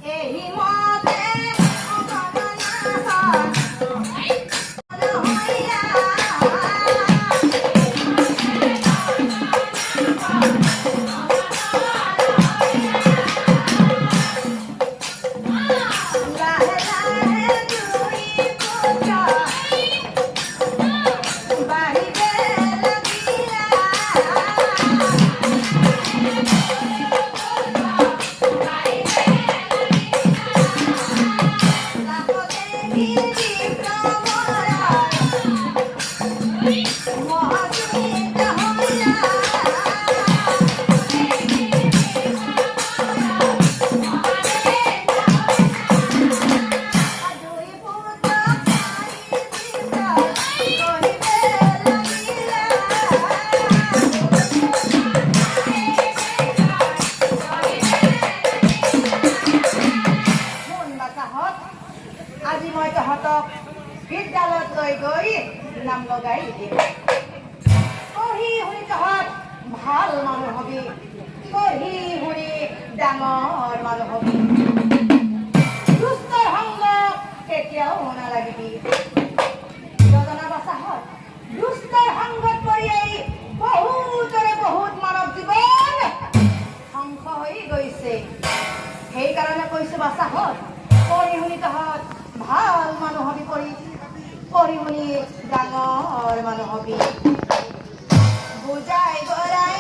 एही मते আজি মই তহঁতক বিদ্যালয়ত লৈ গৈ নাম লগাই দিম। পঢ়ি শুনি তহঁত ভাল মানুহ হবি, পঢ়ি শুনি ডাঙৰ মানুহ হবি। দুষ্টৰ সংগ কেতিয়াও নালাগিবি। যোজনা বাচাহঁত দুষ্টৰ সংগত পৰি বহুতৰে বহুত মানৱ জীৱন ধ্বংস হৈ গৈছে। সেইকাৰণে কৈছো বাচাহঁত, পঢ়ি শুনি তহঁত ভাল মানুহ হবি, পঢ়ি শুনি ডাঙৰ মানুহ হবি। বুজাই গৰাই